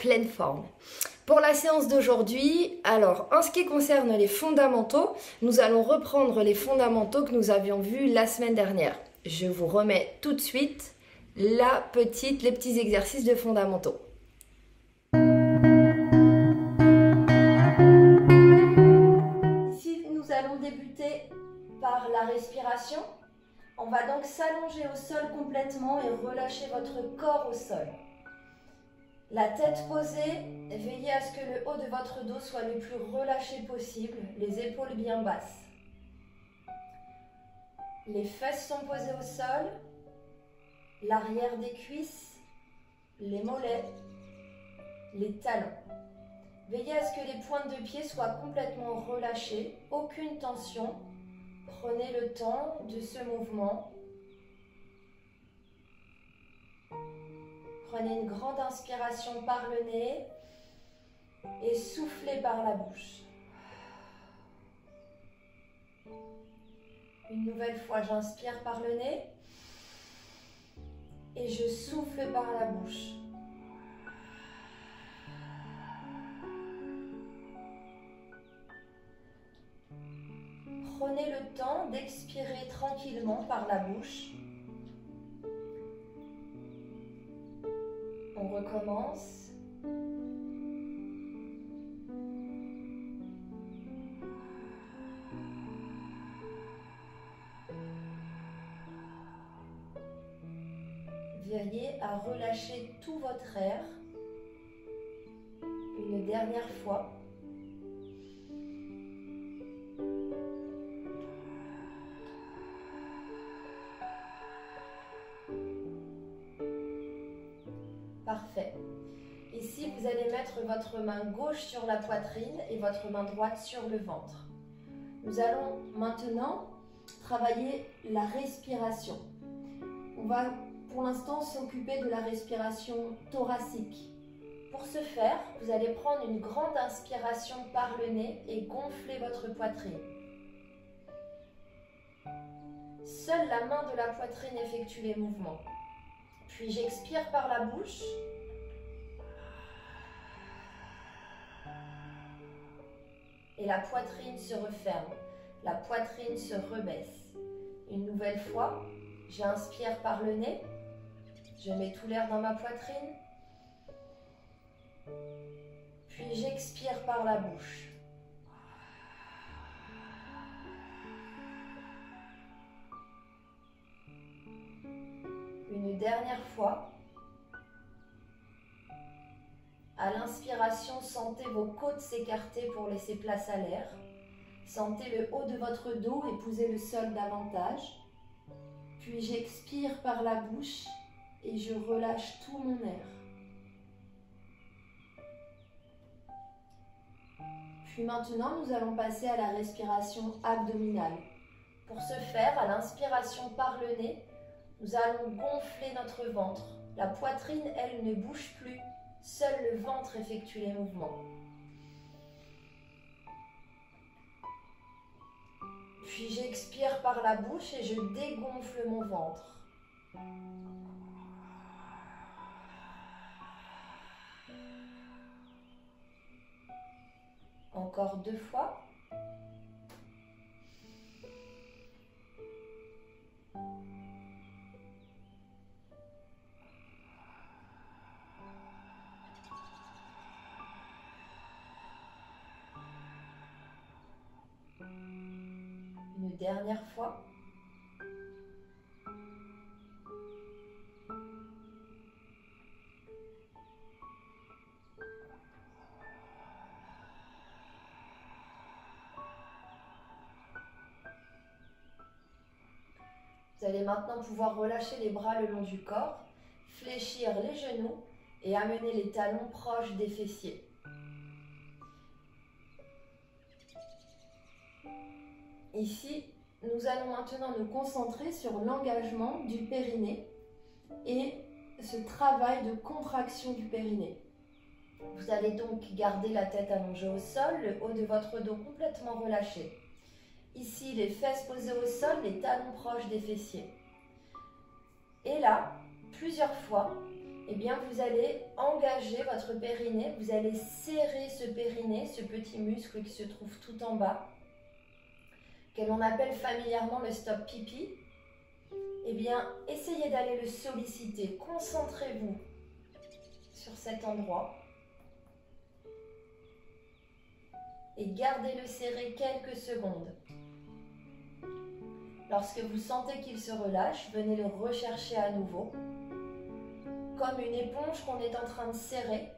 pleine forme. Pour la séance d'aujourd'hui, alors en ce qui concerne les fondamentaux, nous allons reprendre les fondamentaux que nous avions vus la semaine dernière. Je vous remets tout de suite les petits exercices de fondamentaux. Ici, nous allons débuter par la respiration. On va donc s'allonger au sol complètement et relâcher votre corps au sol. La tête posée, veillez à ce que le haut de votre dos soit le plus relâché possible, les épaules bien basses. Les fesses sont posées au sol, l'arrière des cuisses, les mollets, les talons. Veillez à ce que les pointes de pied soient complètement relâchées, aucune tension. Prenez le temps de ce mouvement. Prenez une grande inspiration par le nez et soufflez par la bouche. Une nouvelle fois, j'inspire par le nez et je souffle par la bouche. Prenez le temps d'expirer tranquillement par la bouche. On recommence. Veillez à relâcher tout votre air. Une dernière fois. Parfait. Ici, vous allez mettre votre main gauche sur la poitrine et votre main droite sur le ventre. Nous allons maintenant travailler la respiration. On va pour l'instant s'occuper de la respiration thoracique. Pour ce faire, vous allez prendre une grande inspiration par le nez et gonfler votre poitrine. Seule la main de la poitrine effectue les mouvements. Puis j'expire par la bouche. Et la poitrine se referme. La poitrine se rebaisse. Une nouvelle fois, j'inspire par le nez. Je mets tout l'air dans ma poitrine. Puis j'expire par la bouche. Une dernière fois. À l'inspiration, sentez vos côtes s'écarter pour laisser place à l'air. Sentez le haut de votre dos épouser le sol davantage. Puis j'expire par la bouche et je relâche tout mon air. Puis maintenant, nous allons passer à la respiration abdominale. Pour ce faire, à l'inspiration par le nez, nous allons gonfler notre ventre. La poitrine, elle, ne bouge plus. Seul le ventre effectue les mouvements. Puis j'expire par la bouche et je dégonfle mon ventre. Encore 2 fois. Une dernière fois. Vous allez maintenant pouvoir relâcher les bras le long du corps, fléchir les genoux et amener les talons proches des fessiers. Ici, nous allons maintenant nous concentrer sur l'engagement du périnée et ce travail de contraction du périnée. Vous allez donc garder la tête allongée au sol, le haut de votre dos complètement relâché. Ici, les fesses posées au sol, les talons proches des fessiers. Et là, plusieurs fois, eh bien vous allez engager votre périnée, vous allez serrer ce périnée, ce petit muscle qui se trouve tout en bas, que l'on appelle familièrement le stop pipi. Eh bien, essayez d'aller le solliciter, concentrez-vous sur cet endroit et gardez-le serré quelques secondes. Lorsque vous sentez qu'il se relâche, venez le rechercher à nouveau, comme une éponge qu'on est en train de serrer,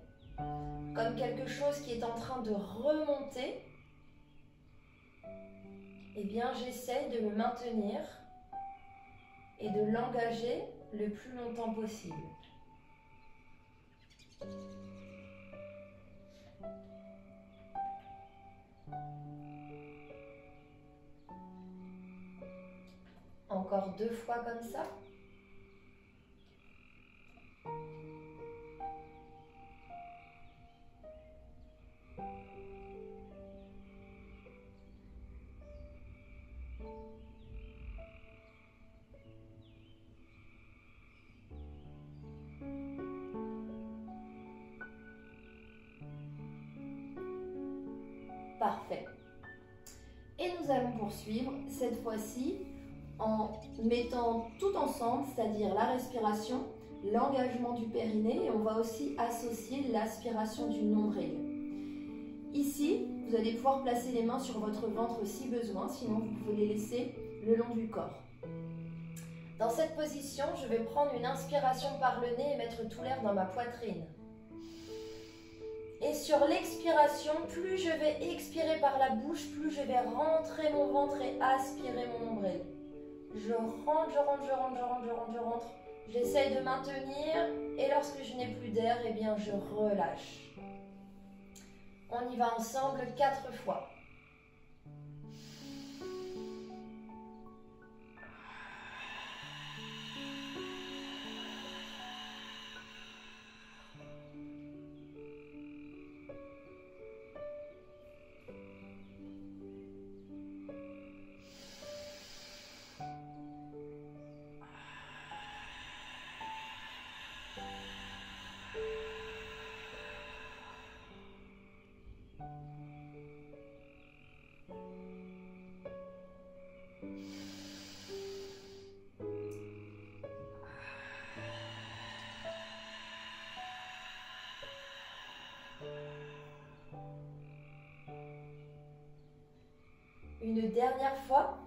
comme quelque chose qui est en train de remonter. Eh bien, j'essaye de le maintenir et de l'engager le plus longtemps possible. Encore 2 fois comme ça. Parfait. Et nous allons poursuivre cette fois-ci en mettant tout ensemble, c'est-à-dire la respiration, l'engagement du périnée, et on va aussi associer l'aspiration du nombril. Ici, vous allez pouvoir placer les mains sur votre ventre si besoin, sinon vous pouvez les laisser le long du corps. Dans cette position, je vais prendre une inspiration par le nez et mettre tout l'air dans ma poitrine. Et sur l'expiration, plus je vais expirer par la bouche, plus je vais rentrer mon ventre et aspirer mon nombril. Je rentre, je rentre, je rentre, je rentre, je rentre, je rentre. J'essaye de maintenir et lorsque je n'ai plus d'air, eh bien je relâche. On y va ensemble 4 fois. Une dernière fois,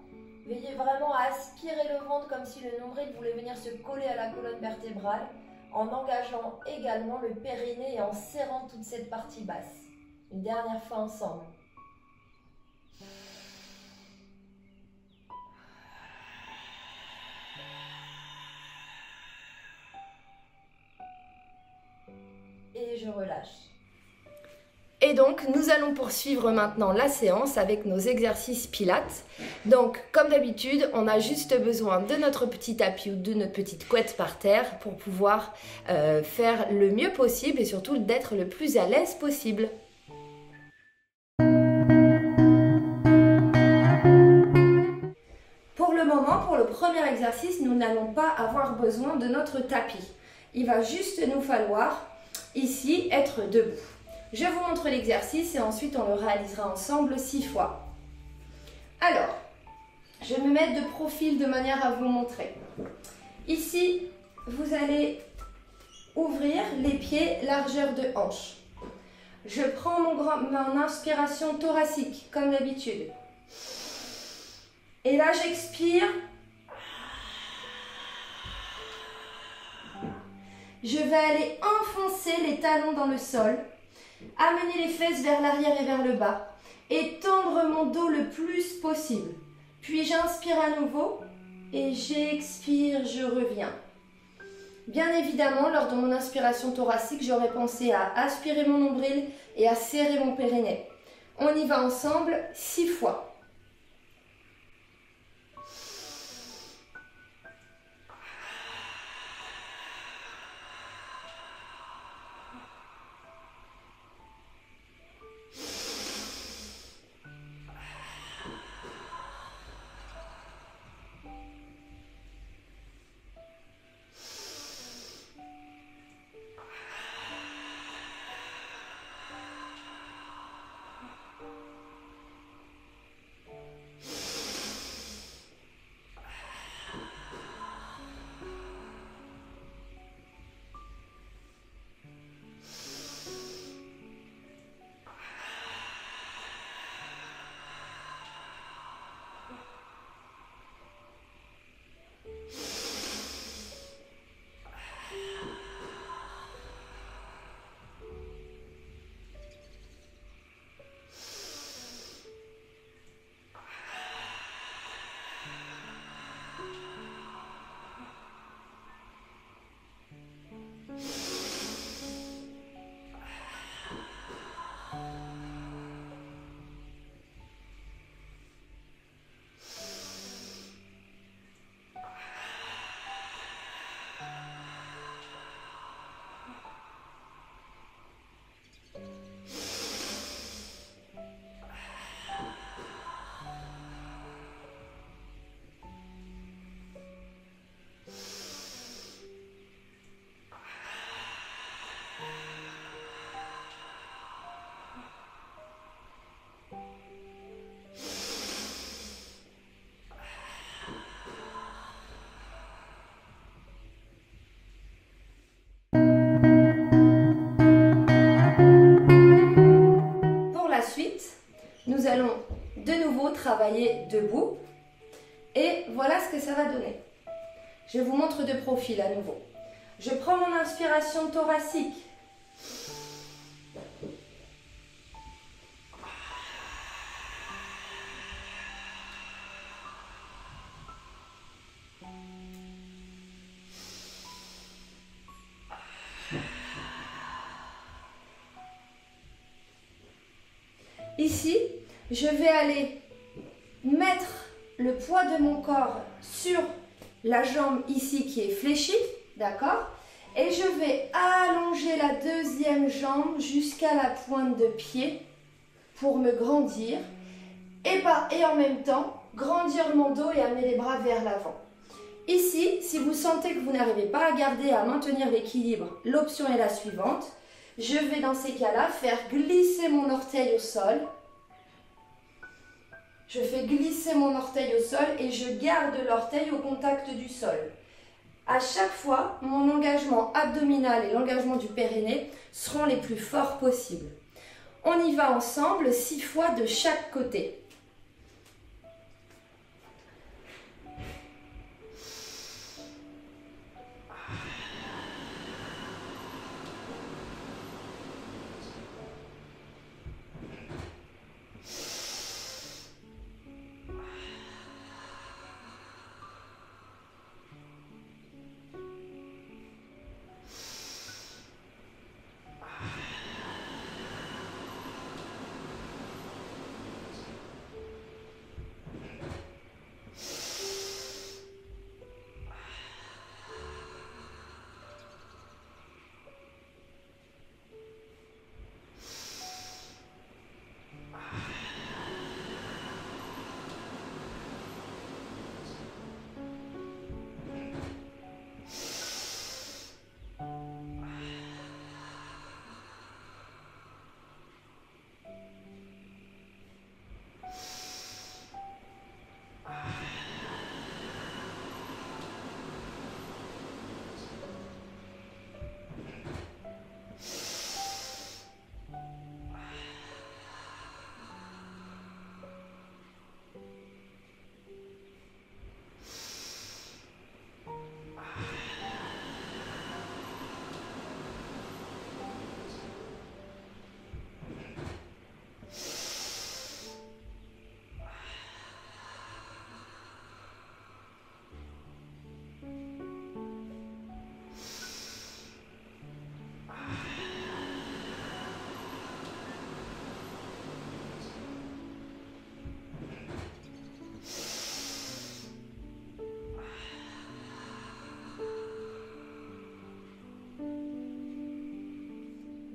veillez vraiment à aspirer le ventre comme si le nombril voulait venir se coller à la colonne vertébrale, en engageant également le périnée et en serrant toute cette partie basse. Une dernière fois ensemble. Et je relâche. Et donc, nous allons poursuivre maintenant la séance avec nos exercices pilates. Donc, comme d'habitude, on a juste besoin de notre petit tapis ou de notre petite couette par terre pour pouvoir faire le mieux possible et surtout d'être le plus à l'aise possible. Pour le moment, pour le premier exercice, nous n'allons pas avoir besoin de notre tapis. Il va juste nous falloir ici être debout. Je vous montre l'exercice et ensuite on le réalisera ensemble 6 fois. Alors, je vais me mettre de profil de manière à vous montrer. Ici, vous allez ouvrir les pieds largeur de hanche. Je prends mon inspiration thoracique comme d'habitude. Et là, j'expire. Je vais aller enfoncer les talons dans le sol. Amener les fesses vers l'arrière et vers le bas et tendre mon dos le plus possible. Puis j'inspire à nouveau et j'expire, je reviens. Bien évidemment, lors de mon inspiration thoracique, j'aurais pensé à aspirer mon nombril et à serrer mon périnée. On y va ensemble 6 fois. Nous allons de nouveau travailler debout et voilà ce que ça va donner. Je vous montre de profil à nouveau. Je prends mon inspiration thoracique. Ici, je vais aller mettre le poids de mon corps sur la jambe ici qui est fléchie, d'accord? Et je vais allonger la deuxième jambe jusqu'à la pointe de pied pour me grandir et en même temps grandir mon dos et amener les bras vers l'avant. Ici, si vous sentez que vous n'arrivez pas à garder, à maintenir l'équilibre, l'option est la suivante. Je vais dans ces cas-là faire glisser mon orteil au sol. Je fais glisser mon orteil au sol et je garde l'orteil au contact du sol. À chaque fois, mon engagement abdominal et l'engagement du périnée seront les plus forts possibles. On y va ensemble 6 fois de chaque côté.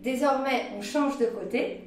Désormais, on change de côté.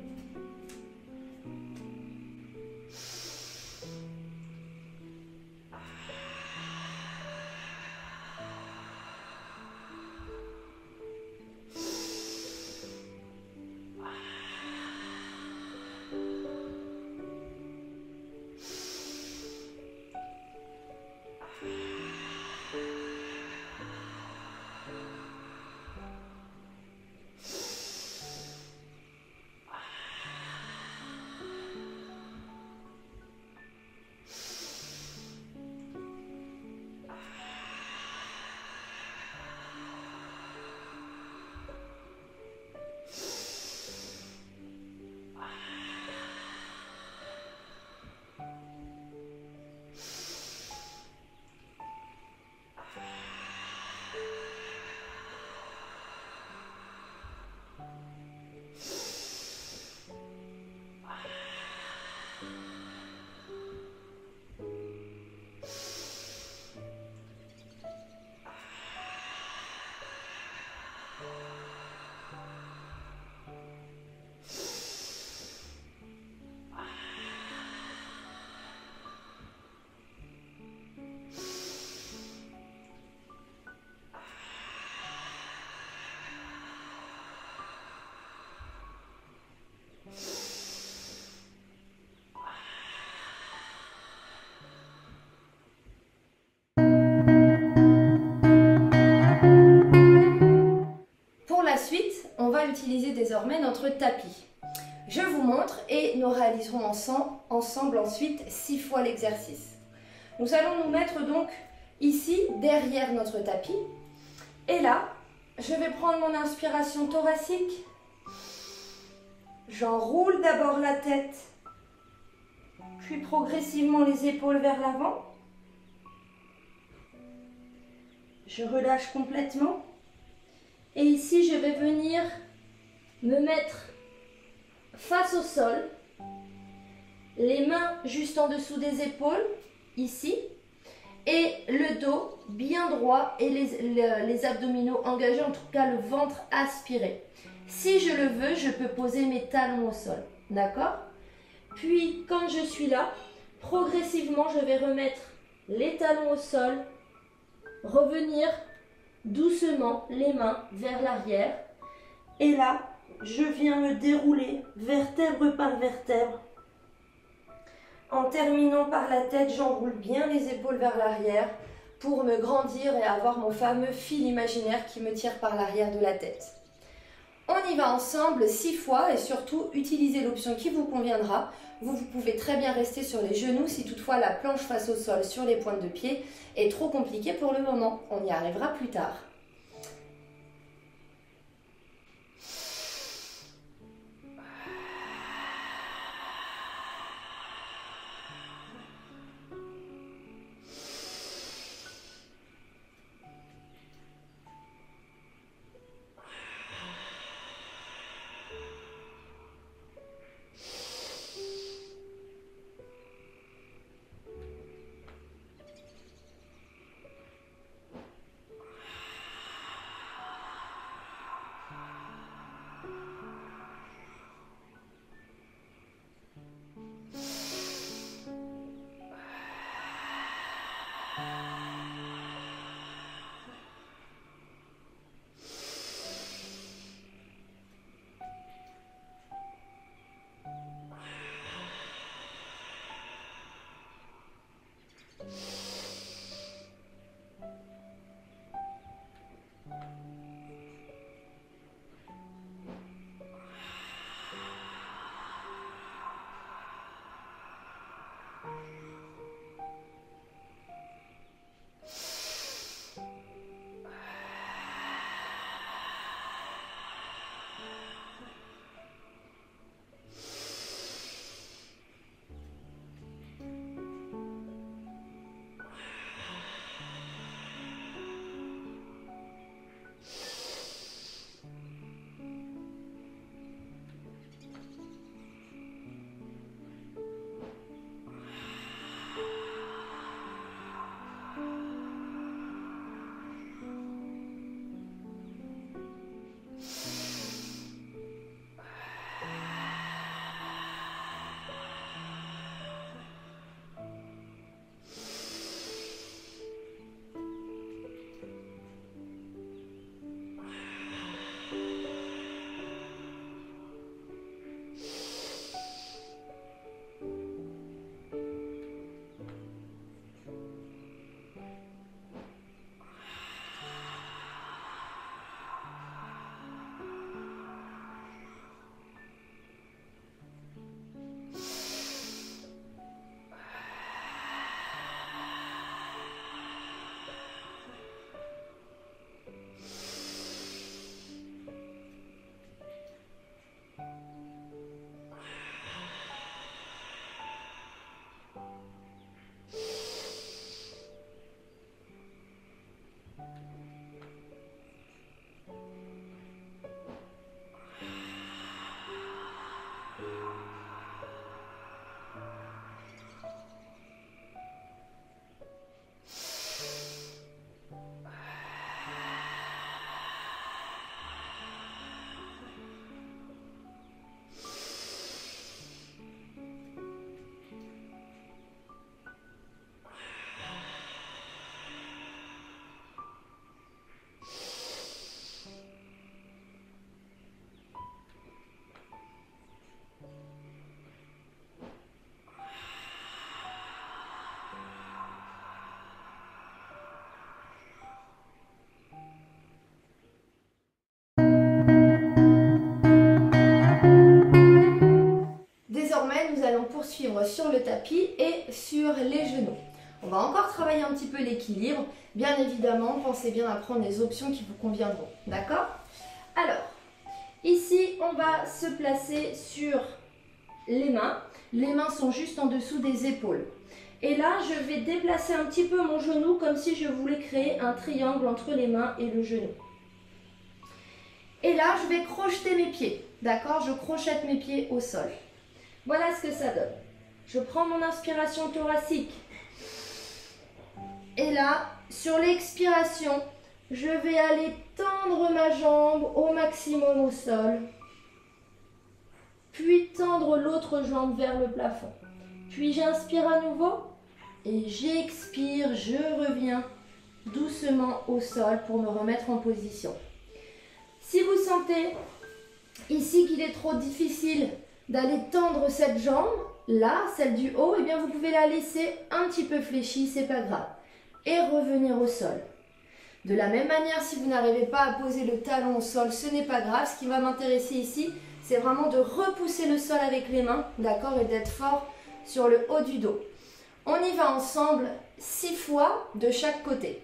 On va utiliser désormais notre tapis. Je vous montre et nous réaliserons ensemble ensuite 6 fois l'exercice. Nous allons nous mettre donc ici derrière notre tapis. Et là, je vais prendre mon inspiration thoracique. J'enroule d'abord la tête, puis progressivement les épaules vers l'avant. Je relâche complètement. Et ici, je vais venir me mettre face au sol, les mains juste en dessous des épaules, ici, et le dos bien droit et les abdominaux engagés, en tout cas le ventre aspiré. Si je le veux, je peux poser mes talons au sol, d'accord? Puis, quand je suis là, progressivement, je vais remettre les talons au sol, revenir doucement les mains vers l'arrière. Et là, je viens me dérouler vertèbre par vertèbre. En terminant par la tête, j'enroule bien les épaules vers l'arrière pour me grandir et avoir mon fameux fil imaginaire qui me tire par l'arrière de la tête. On y va ensemble 6 fois et surtout utilisez l'option qui vous conviendra. Vous pouvez très bien rester sur les genoux si toutefois la planche face au sol sur les pointes de pied est trop compliquée pour le moment. On y arrivera plus tard. sur le tapis et sur les genoux. On va encore travailler un petit peu l'équilibre. Bien évidemment, pensez bien à prendre les options qui vous conviendront. D'accord? Alors, ici, on va se placer sur les mains. Les mains sont juste en dessous des épaules. Et là, je vais déplacer un petit peu mon genou comme si je voulais créer un triangle entre les mains et le genou. Et là, je vais crocheter mes pieds. D'accord? Je crochette mes pieds au sol. Voilà ce que ça donne. Je prends mon inspiration thoracique. Et là, sur l'expiration, je vais aller tendre ma jambe au maximum au sol. Puis tendre l'autre jambe vers le plafond. Puis j'inspire à nouveau et j'expire, je reviens doucement au sol pour me remettre en position. Si vous sentez ici qu'il est trop difficile d'aller tendre cette jambe, là, celle du haut, eh bien vous pouvez la laisser un petit peu fléchie, c'est pas grave. Et revenir au sol. De la même manière, si vous n'arrivez pas à poser le talon au sol, ce n'est pas grave. Ce qui va m'intéresser ici, c'est vraiment de repousser le sol avec les mains, d'accord, et d'être fort sur le haut du dos. On y va ensemble 6 fois de chaque côté.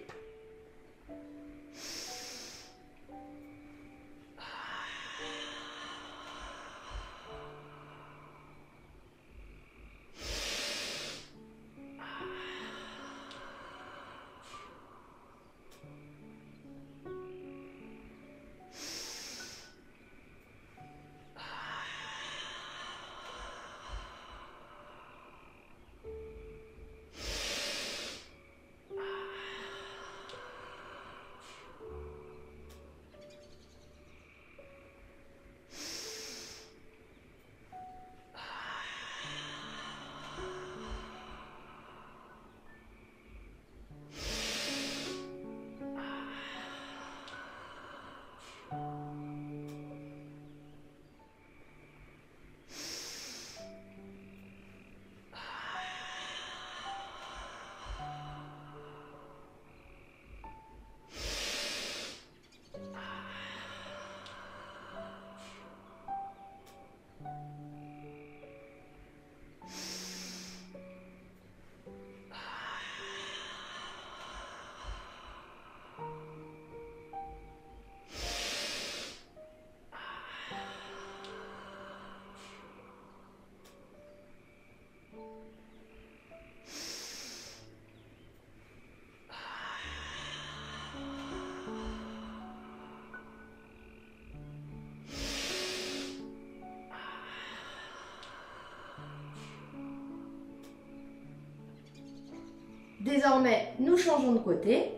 Désormais, nous changeons de côté.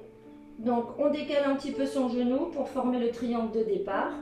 Donc, on décale un petit peu son genou pour former le triangle de départ.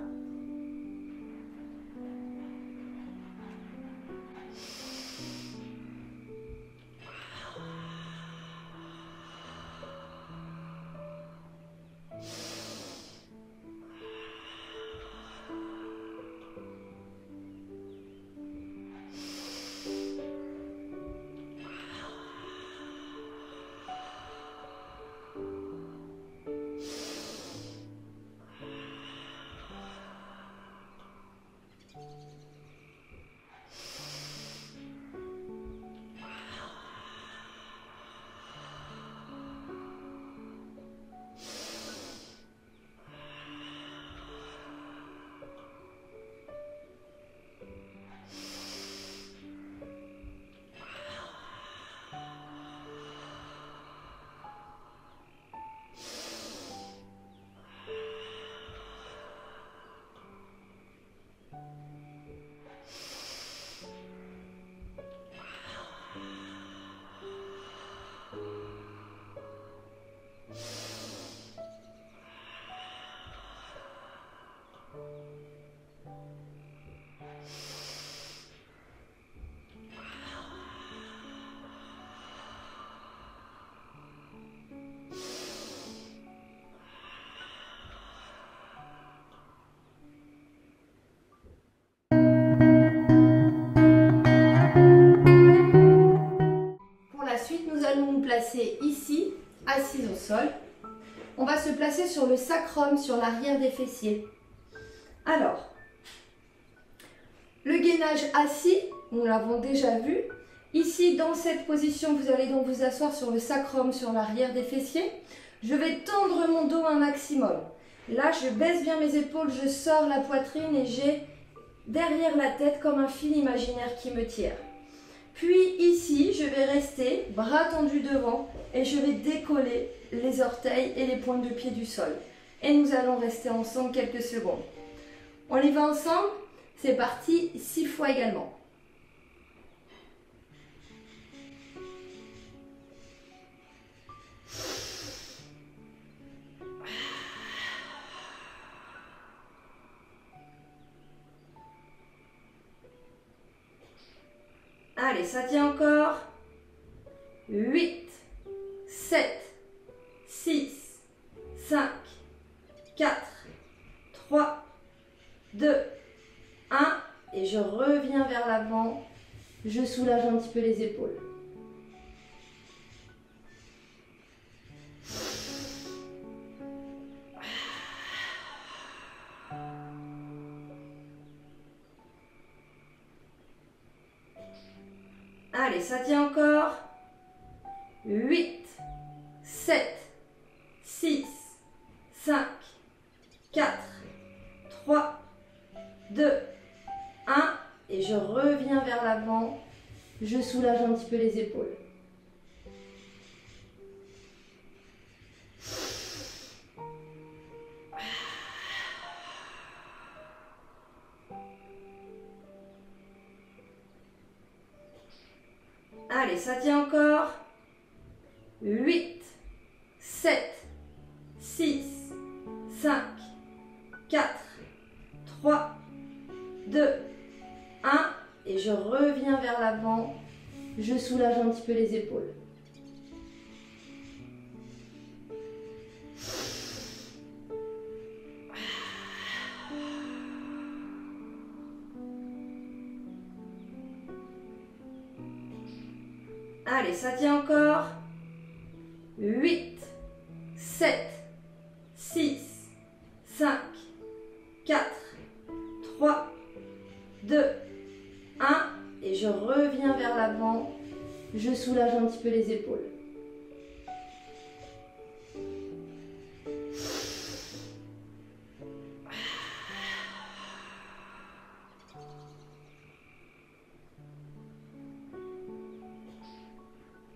Placer ici, assise au sol. On va se placer sur le sacrum, sur l'arrière des fessiers. Alors, le gainage assis, nous l'avons déjà vu. Ici, dans cette position, vous allez donc vous asseoir sur le sacrum, sur l'arrière des fessiers. Je vais tendre mon dos un maximum. Là, je baisse bien mes épaules, je sors la poitrine et j'ai derrière la tête comme un fil imaginaire qui me tire. Puis ici, je vais rester bras tendus devant et je vais décoller les orteils et les pointes de pied du sol. Et nous allons rester ensemble quelques secondes. On y va ensemble? C'est parti, 6 fois également. Allez, ça tient encore. 8, 7, 6, 5, 4, 3, 2, 1. Et je reviens vers l'avant. Je soulage un petit peu les épaules. Allez, ça tient encore. 8, 7, 6, 5, 4, 3, 2, 1. Et je reviens vers l'avant. Je soulage un petit peu les épaules. Allez, ça tient encore. 8, 7, 6, 5, 4, 3, 2, 1. Et je reviens vers l'avant. Je soulage un petit peu les épaules. Allez, ça tient encore. 8, 7, 6, 5, 4, 3, 2, 1. Et je reviens vers l'avant. Je soulage un petit peu les épaules.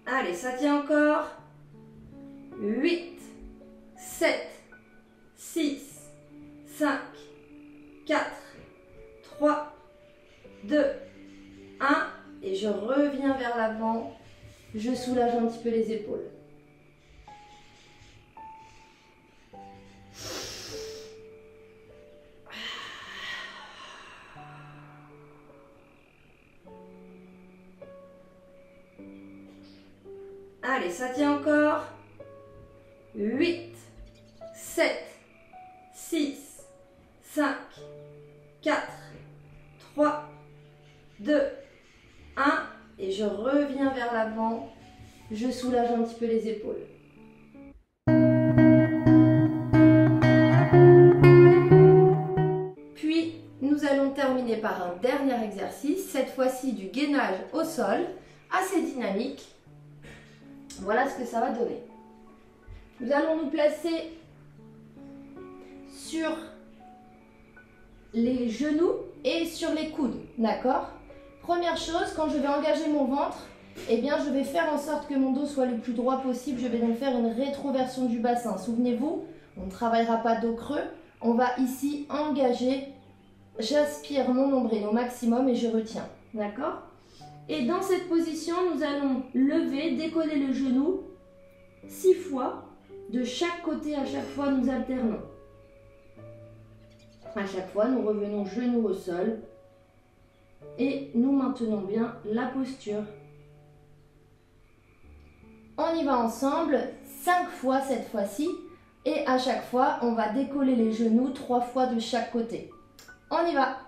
Allez, ça tient encore. 8, 7, 6, 5, 4, 3, 2, 1. Et je reviens vers l'avant. Je soulage un petit peu les épaules. Allez, ça tient encore. 8, 7, 6, 5, 4, 3, 2, 1. Et je reviens vers l'avant. Je soulage un petit peu les épaules. Puis, nous allons terminer par un dernier exercice, cette fois-ci du gainage au sol, assez dynamique. Voilà ce que ça va donner. Nous allons nous placer sur les genoux et sur les coudes, d'accord? Première chose, quand je vais engager mon ventre, eh bien, je vais faire en sorte que mon dos soit le plus droit possible. Je vais donc faire une rétroversion du bassin. Souvenez-vous, on ne travaillera pas dos creux. On va ici engager. J'aspire mon nombril au maximum et je retiens, d'accord? Et dans cette position, nous allons lever, décoller le genou 6 fois. De chaque côté, à chaque fois, nous alternons. À chaque fois, nous revenons genou au sol et nous maintenons bien la posture. On y va ensemble, 5 fois cette fois-ci. Et à chaque fois, on va décoller les genoux 3 fois de chaque côté. On y va!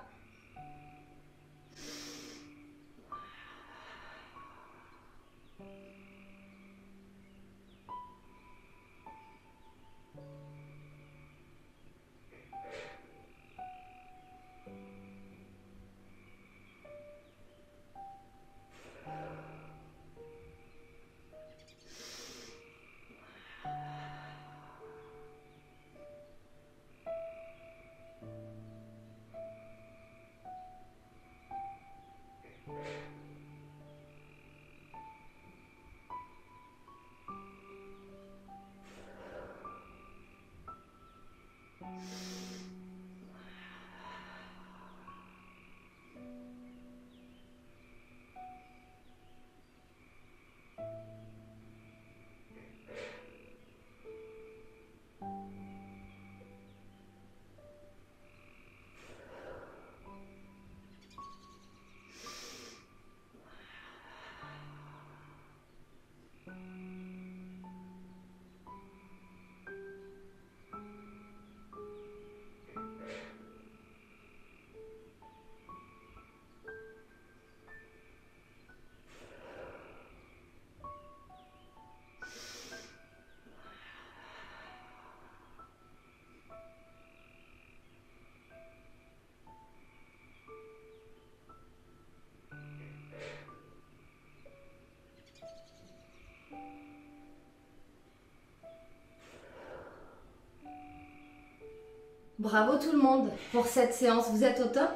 Bravo tout le monde pour cette séance, vous êtes au top.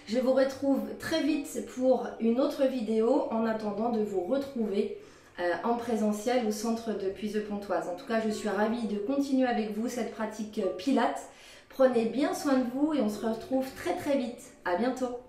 Je vous retrouve très vite pour une autre vidéo en attendant de vous retrouver en présentiel au centre de Puiseux-Pontoise. En tout cas, je suis ravie de continuer avec vous cette pratique Pilates. Prenez bien soin de vous et on se retrouve très vite. À bientôt.